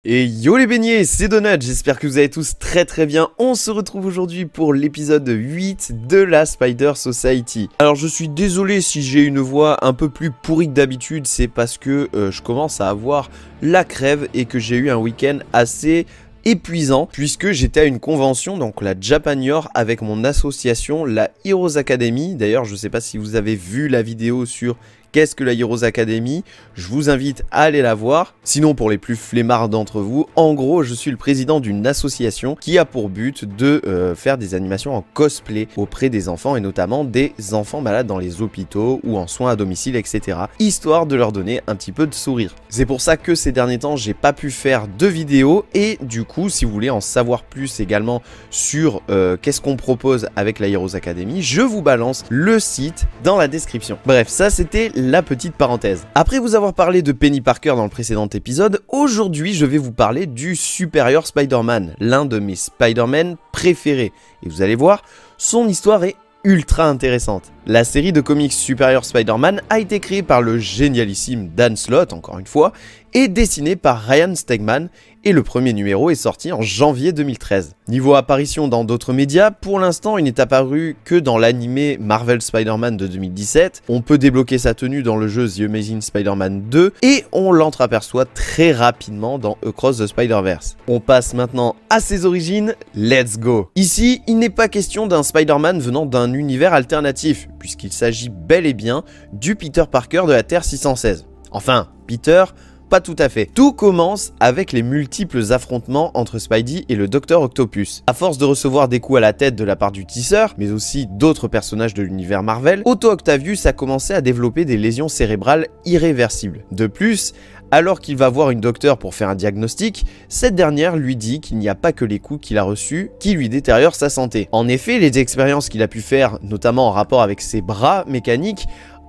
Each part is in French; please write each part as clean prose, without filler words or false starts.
Et yo les beignets, c'est Donut, j'espère que vous allez tous très bien. On se retrouve aujourd'hui pour l'épisode 8 de la Spider Society. Alors je suis désolé si j'ai une voix un peu plus pourrie que d'habitude, c'est parce que je commence à avoir la crève et que j'ai eu un week-end assez épuisant puisque j'étais à une convention, donc la Japanior, avec mon association, la Heroes Academy. D'ailleurs je sais pas si vous avez vu la vidéo sur qu'est-ce que la Heroes Academy, je vous invite à aller la voir. Sinon, pour les plus flemmards d'entre vous, en gros, je suis le président d'une association qui a pour but de faire des animations en cosplay auprès des enfants et notamment des enfants malades dans les hôpitaux ou en soins à domicile, etc. Histoire de leur donner un petit peu de sourire. C'est pour ça que ces derniers temps, j'ai pas pu faire de vidéos et du coup, si vous voulez en savoir plus également sur qu'est-ce qu'on propose avec la Heroes Academy, je vous balance le site dans la description. Bref, ça c'était la petite parenthèse. Après vous avoir parlé de Penny Parker dans le précédent épisode, aujourd'hui je vais vous parler du Superior Spider-Man, l'un de mes Spider-Man préférés. Et vous allez voir, son histoire est ultra intéressante. La série de comics Superior Spider-Man a été créée par le génialissime Dan Slott, encore une fois, et dessinée par Ryan Stegman, et le premier numéro est sorti en janvier 2013. Niveau apparition dans d'autres médias, pour l'instant il n'est apparu que dans l'animé Marvel Spider-Man de 2017, on peut débloquer sa tenue dans le jeu The Amazing Spider-Man 2, et on l'entreaperçoit très rapidement dans Across the Spider-Verse. On passe maintenant à ses origines, let's go. Ici, il n'est pas question d'un Spider-Man venant d'un univers alternatif, puisqu'il s'agit bel et bien du Peter Parker de la Terre 616. Enfin, Peter, pas tout à fait. Tout commence avec les multiples affrontements entre Spidey et le Dr Octopus. À force de recevoir des coups à la tête de la part du tisseur, mais aussi d'autres personnages de l'univers Marvel, Otto Octavius a commencé à développer des lésions cérébrales irréversibles. De plus, alors qu'il va voir une docteure pour faire un diagnostic, cette dernière lui dit qu'il n'y a pas que les coups qu'il a reçus qui lui détériorent sa santé. En effet, les expériences qu'il a pu faire, notamment en rapport avec ses bras mécaniques,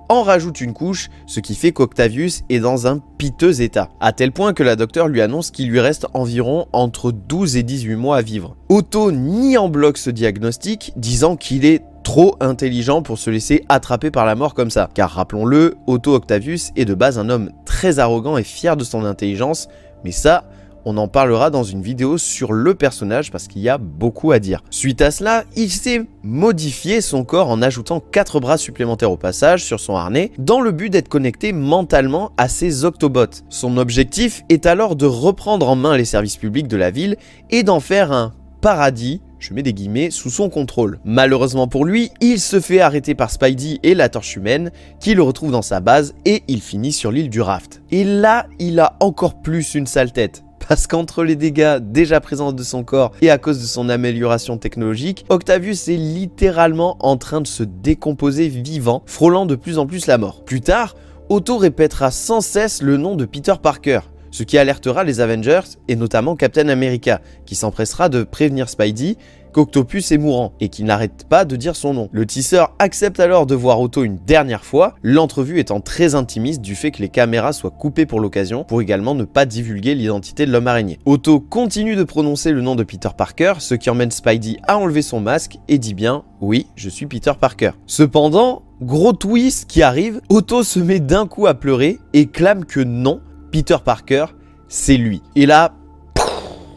en rajoute une couche, ce qui fait qu'Octavius est dans un piteux état, à tel point que la docteure lui annonce qu'il lui reste environ entre 12 et 18 mois à vivre. Otto nie en bloc ce diagnostic, disant qu'il est trop intelligent pour se laisser attraper par la mort comme ça. Car rappelons-le, Otto Octavius est de base un homme très arrogant et fier de son intelligence, mais ça, on en parlera dans une vidéo sur le personnage parce qu'il y a beaucoup à dire. Suite à cela, il s'est modifié son corps en ajoutant 4 bras supplémentaires au passage sur son harnais dans le but d'être connecté mentalement à ses Octobots. Son objectif est alors de reprendre en main les services publics de la ville et d'en faire un paradis, je mets des guillemets, sous son contrôle. Malheureusement pour lui, il se fait arrêter par Spidey et la Torche Humaine, qui le retrouvent dans sa base et il finit sur l'île du Raft. Et là, il a encore plus une sale tête. Parce qu'entre les dégâts déjà présents de son corps et à cause de son amélioration technologique, Octavius est littéralement en train de se décomposer vivant, frôlant de plus en plus la mort. Plus tard, Otto répétera sans cesse le nom de Peter Parker, ce qui alertera les Avengers et notamment Captain America, qui s'empressera de prévenir Spidey qu'Octopus est mourant et qu'il n'arrête pas de dire son nom. Le tisseur accepte alors de voir Otto une dernière fois, l'entrevue étant très intimiste du fait que les caméras soient coupées pour l'occasion, pour également ne pas divulguer l'identité de l'homme araignée. Otto continue de prononcer le nom de Peter Parker, ce qui emmène Spidey à enlever son masque et dit bien « Oui, je suis Peter Parker ». Cependant, gros twist qui arrive, Otto se met d'un coup à pleurer et clame que non, Peter Parker, c'est lui. Et là,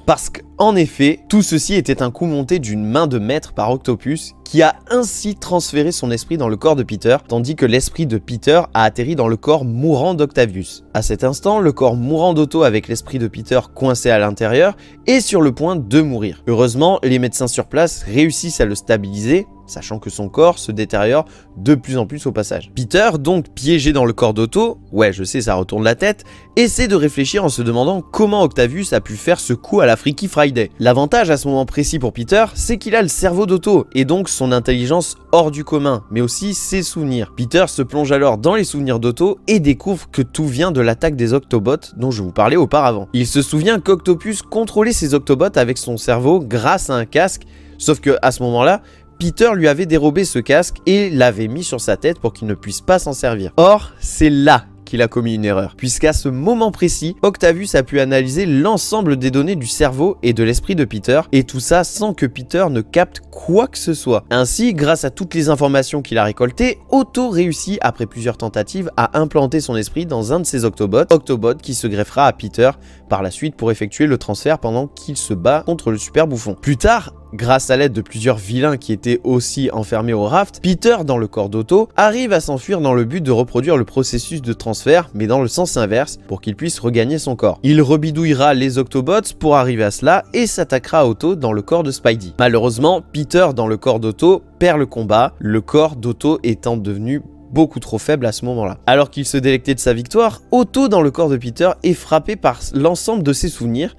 parce qu'en effet, tout ceci était un coup monté d'une main de maître par Octopus qui a ainsi transféré son esprit dans le corps de Peter, tandis que l'esprit de Peter a atterri dans le corps mourant d'Octavius. À cet instant, le corps mourant d'Otto avec l'esprit de Peter coincé à l'intérieur est sur le point de mourir. Heureusement, les médecins sur place réussissent à le stabiliser, sachant que son corps se détériore de plus en plus au passage. Peter, donc piégé dans le corps d'Otto, ouais je sais ça retourne la tête, essaie de réfléchir en se demandant comment Octavius a pu faire ce coup à la Freaky Friday. L'avantage à ce moment précis pour Peter, c'est qu'il a le cerveau d'Otto, et donc son intelligence hors du commun, mais aussi ses souvenirs. Peter se plonge alors dans les souvenirs d'Otto et découvre que tout vient de l'attaque des Octobots dont je vous parlais auparavant. Il se souvient qu'Octopus contrôlait ses Octobots avec son cerveau grâce à un casque, sauf que à ce moment-là, Peter lui avait dérobé ce casque et l'avait mis sur sa tête pour qu'il ne puisse pas s'en servir. Or, c'est là qu'il a commis une erreur, puisqu'à ce moment précis, Octavius a pu analyser l'ensemble des données du cerveau et de l'esprit de Peter, et tout ça sans que Peter ne capte quoi que ce soit. Ainsi, grâce à toutes les informations qu'il a récoltées, Otto réussit, après plusieurs tentatives, à implanter son esprit dans un de ses Autobots qui se greffera à Peter par la suite pour effectuer le transfert pendant qu'il se bat contre le super bouffon. Plus tard, grâce à l'aide de plusieurs vilains qui étaient aussi enfermés au raft, Peter, dans le corps d'Otto, arrive à s'enfuir dans le but de reproduire le processus de transfert, mais dans le sens inverse, pour qu'il puisse regagner son corps. Il rebidouillera les Octobots pour arriver à cela et s'attaquera à Otto dans le corps de Spidey. Malheureusement, Peter, dans le corps d'Otto, perd le combat, le corps d'Otto étant devenu beaucoup trop faible à ce moment-là. Alors qu'il se délectait de sa victoire, Otto dans le corps de Peter est frappé par l'ensemble de ses souvenirs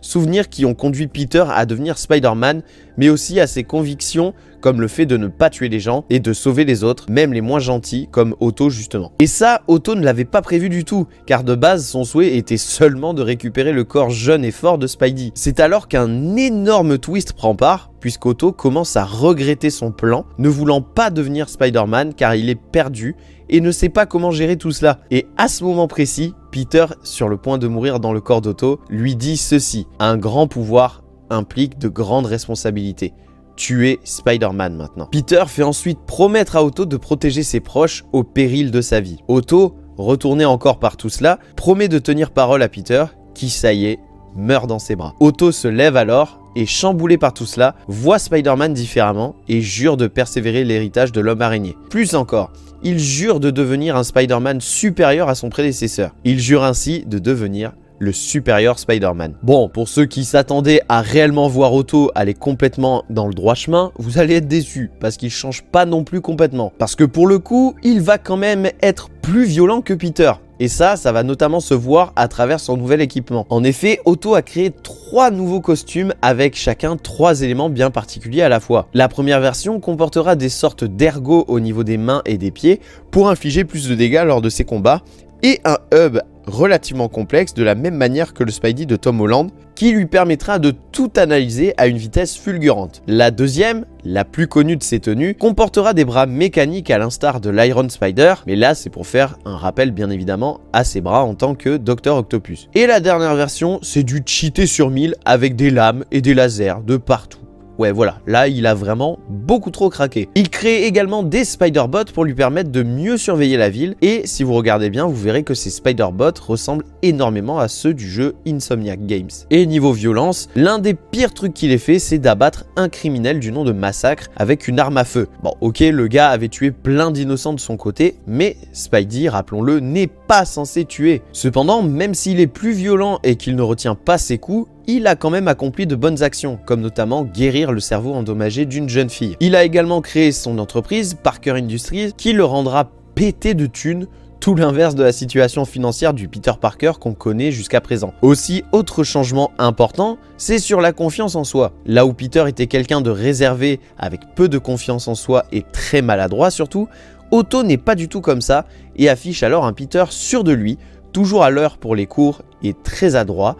qui ont conduit Peter à devenir Spider-Man, mais aussi à ses convictions comme le fait de ne pas tuer les gens et de sauver les autres, même les moins gentils comme Otto justement. Et ça, Otto ne l'avait pas prévu du tout, car de base son souhait était seulement de récupérer le corps jeune et fort de Spidey. C'est alors qu'un énorme twist prend part, puisqu'Otto commence à regretter son plan, ne voulant pas devenir Spider-Man car il est perdu et ne sait pas comment gérer tout cela. Et à ce moment précis, Peter, sur le point de mourir dans le corps d'Otto, lui dit ceci: un grand pouvoir implique de grandes responsabilités. Tu es Spider-Man maintenant. Peter fait ensuite promettre à Otto de protéger ses proches au péril de sa vie. Otto, retourné encore par tout cela, promet de tenir parole à Peter, qui, ça y est, meurt dans ses bras. Otto se lève alors et, chamboulé par tout cela, voit Spider-Man différemment et jure de persévérer l'héritage de l'homme araignée. Plus encore, il jure de devenir un Spider-Man supérieur à son prédécesseur. Il jure ainsi de devenir le supérieur Spider-Man. Bon, pour ceux qui s'attendaient à réellement voir Otto aller complètement dans le droit chemin, vous allez être déçus, parce qu'il change pas non plus complètement. Parce que pour le coup, il va quand même être plus violent que Peter. Et ça va notamment se voir à travers son nouvel équipement. En effet, Otto a créé 3 nouveaux costumes avec chacun 3 éléments bien particuliers à la fois. La première version comportera des sortes d'ergots au niveau des mains et des pieds pour infliger plus de dégâts lors de ses combats, et un hub relativement complexe de la même manière que le Spidey de Tom Holland, qui lui permettra de tout analyser à une vitesse fulgurante. La deuxième, la plus connue de ces tenues, comportera des bras mécaniques à l'instar de l'Iron Spider, mais là c'est pour faire un rappel bien évidemment à ses bras en tant que Dr Octopus. Et la dernière version, c'est du cheaté sur 1000 avec des lames et des lasers de partout. Ouais voilà, là il a vraiment beaucoup trop craqué. Il crée également des Spider-Bots pour lui permettre de mieux surveiller la ville, et si vous regardez bien, vous verrez que ces Spider-Bots ressemblent énormément à ceux du jeu Insomniac Games. Et niveau violence, l'un des pires trucs qu'il ait fait, c'est d'abattre un criminel du nom de Massacre avec une arme à feu. Bon ok, le gars avait tué plein d'innocents de son côté, mais Spidey, rappelons-le, n'est pas censé tuer. Cependant, même s'il est plus violent et qu'il ne retient pas ses coups, il a quand même accompli de bonnes actions, comme notamment guérir le cerveau endommagé d'une jeune fille. Il a également créé son entreprise, Parker Industries, qui le rendra pété de thunes, tout l'inverse de la situation financière du Peter Parker qu'on connaît jusqu'à présent. Aussi, autre changement important, c'est sur la confiance en soi. Là où Peter était quelqu'un de réservé, avec peu de confiance en soi et très maladroit surtout, Otto n'est pas du tout comme ça et affiche alors un Peter sûr de lui, toujours à l'heure pour les cours et très adroit,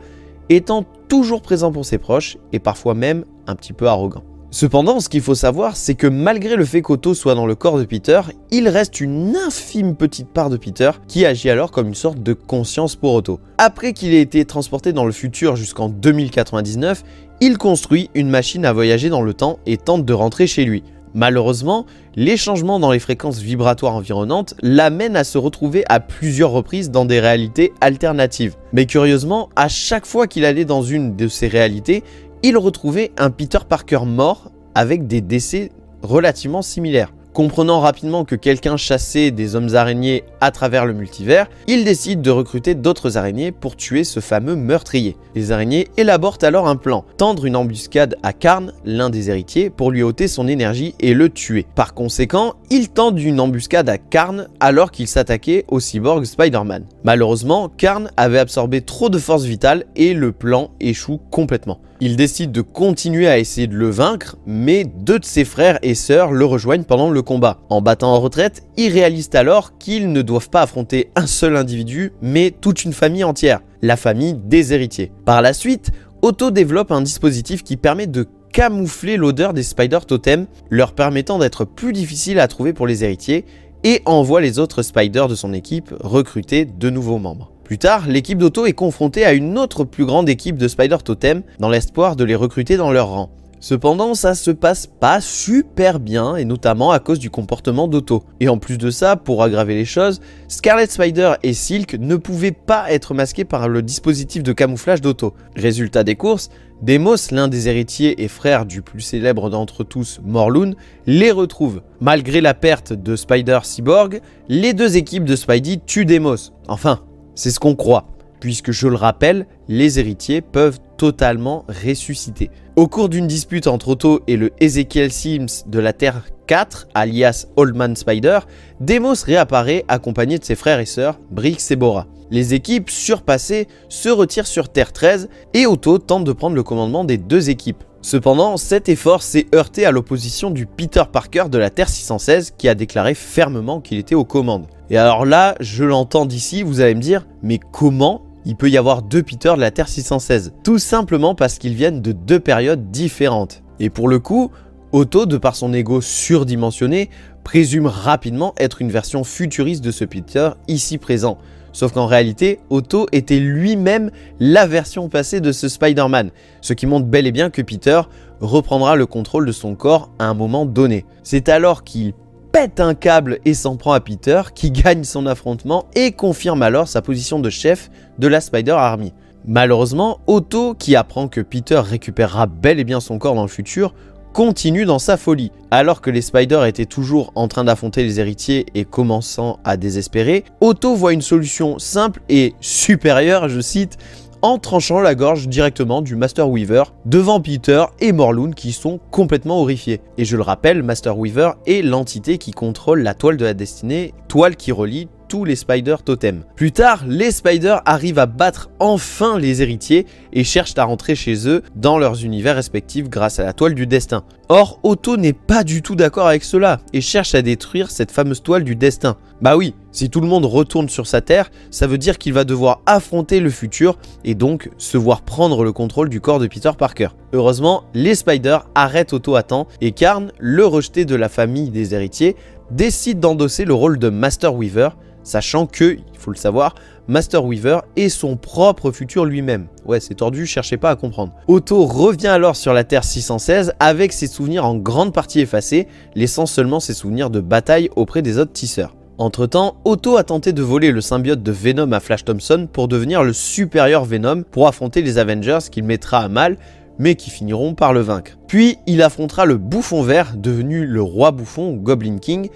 étant toujours présent pour ses proches et parfois même un petit peu arrogant. Cependant, ce qu'il faut savoir, c'est que malgré le fait qu'Otto soit dans le corps de Peter, il reste une infime petite part de Peter qui agit alors comme une sorte de conscience pour Otto. Après qu'il ait été transporté dans le futur jusqu'en 2099, il construit une machine à voyager dans le temps et tente de rentrer chez lui. Malheureusement, les changements dans les fréquences vibratoires environnantes l'amènent à se retrouver à plusieurs reprises dans des réalités alternatives. Mais curieusement, à chaque fois qu'il allait dans une de ces réalités, il retrouvait un Peter Parker mort avec des décès relativement similaires. Comprenant rapidement que quelqu'un chassait des hommes araignées à travers le multivers, il décide de recruter d'autres araignées pour tuer ce fameux meurtrier. Les araignées élaborent alors un plan, tendre une embuscade à Karn, l'un des héritiers, pour lui ôter son énergie et le tuer. Par conséquent, ils tendent une embuscade à Karn alors qu'il s'attaquait au cyborg Spider-Man. Malheureusement, Karn avait absorbé trop de force vitale et le plan échoue complètement. Il décide de continuer à essayer de le vaincre, mais 2 de ses frères et sœurs le rejoignent pendant le combat. En battant en retraite, ils réalisent alors qu'ils ne doivent pas affronter un seul individu, mais toute une famille entière, la famille des héritiers. Par la suite, Otto développe un dispositif qui permet de camoufler l'odeur des Spider Totems, leur permettant d'être plus difficiles à trouver pour les héritiers et envoie les autres Spiders de son équipe recruter de nouveaux membres. Plus tard, l'équipe d'Otto est confrontée à une autre plus grande équipe de Spider Totem dans l'espoir de les recruter dans leur rang. Cependant, ça se passe pas super bien, et notamment à cause du comportement d'Otto. Et en plus de ça, pour aggraver les choses, Scarlet Spider et Silk ne pouvaient pas être masqués par le dispositif de camouflage d'Otto. Résultat des courses, Deimos, l'un des héritiers et frère du plus célèbre d'entre tous, Morlun, les retrouve. Malgré la perte de Spider Cyborg, les deux équipes de Spidey tuent Deimos. Enfin, c'est ce qu'on croit, puisque je le rappelle, les héritiers peuvent totalement ressusciter. Au cours d'une dispute entre Otto et le Ezekiel Sims de la Terre 4, alias Old Man Spider, Deimos réapparaît accompagné de ses frères et sœurs, Brix et Bora. Les équipes surpassées se retirent sur Terre 13 et Otto tente de prendre le commandement des deux équipes. Cependant, cet effort s'est heurté à l'opposition du Peter Parker de la Terre 616 qui a déclaré fermement qu'il était aux commandes. Et alors là, je l'entends d'ici, vous allez me dire, mais comment il peut y avoir deux Peter de la Terre 616? Tout simplement parce qu'ils viennent de deux périodes différentes. Et pour le coup, Otto, de par son ego surdimensionné, présume rapidement être une version futuriste de ce Peter ici présent. Sauf qu'en réalité, Otto était lui-même la version passée de ce Spider-Man, ce qui montre bel et bien que Peter reprendra le contrôle de son corps à un moment donné. C'est alors qu'il pète un câble et s'en prend à Peter, qui gagne son affrontement et confirme alors sa position de chef de la Spider Army. Malheureusement, Otto, qui apprend que Peter récupérera bel et bien son corps dans le futur, continue dans sa folie. Alors que les Spiders étaient toujours en train d'affronter les héritiers et commençant à désespérer, Otto voit une solution simple et supérieure, je cite, en tranchant la gorge directement du Master Weaver devant Peter et Morlun qui sont complètement horrifiés. Et je le rappelle, Master Weaver est l'entité qui contrôle la toile de la destinée, toile qui relie tous les Spider Totem. Plus tard, les Spiders arrivent à battre enfin les héritiers et cherchent à rentrer chez eux dans leurs univers respectifs grâce à la toile du destin. Or, Otto n'est pas du tout d'accord avec cela et cherche à détruire cette fameuse toile du destin. Bah oui, si tout le monde retourne sur sa terre, ça veut dire qu'il va devoir affronter le futur et donc se voir prendre le contrôle du corps de Peter Parker. Heureusement, les Spiders arrêtent Otto à temps et Karn, le rejeté de la famille des héritiers, décide d'endosser le rôle de Master Weaver, sachant que, il faut le savoir, Master Weaver est son propre futur lui-même. Ouais, c'est tordu, cherchez pas à comprendre. Otto revient alors sur la Terre 616 avec ses souvenirs en grande partie effacés, laissant seulement ses souvenirs de bataille auprès des autres tisseurs. Entre temps, Otto a tenté de voler le symbiote de Venom à Flash Thompson pour devenir le supérieur Venom pour affronter les Avengers qu'il mettra à mal, mais qui finiront par le vaincre. Puis, il affrontera le Bouffon Vert, devenu le roi bouffon ou Goblin King,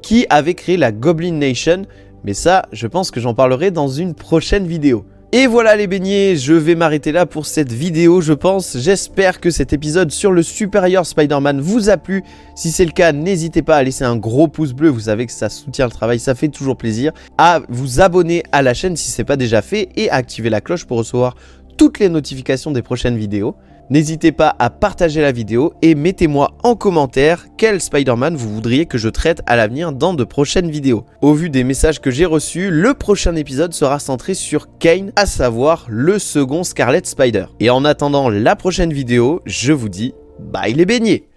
qui avait créé la Goblin Nation, mais ça, je pense que j'en parlerai dans une prochaine vidéo. Et voilà les beignets, je vais m'arrêter là pour cette vidéo, je pense. J'espère que cet épisode sur le supérieur Spider-Man vous a plu. Si c'est le cas, n'hésitez pas à laisser un gros pouce bleu, vous savez que ça soutient le travail, ça fait toujours plaisir. À vous abonner à la chaîne si ce n'est pas déjà fait et à activer la cloche pour recevoir toutes les notifications des prochaines vidéos. N'hésitez pas à partager la vidéo et mettez-moi en commentaire quel Spider-Man vous voudriez que je traite à l'avenir dans de prochaines vidéos. Au vu des messages que j'ai reçus, le prochain épisode sera centré sur Kaine, à savoir le second Scarlet Spider. Et en attendant la prochaine vidéo, je vous dis bye les beignets!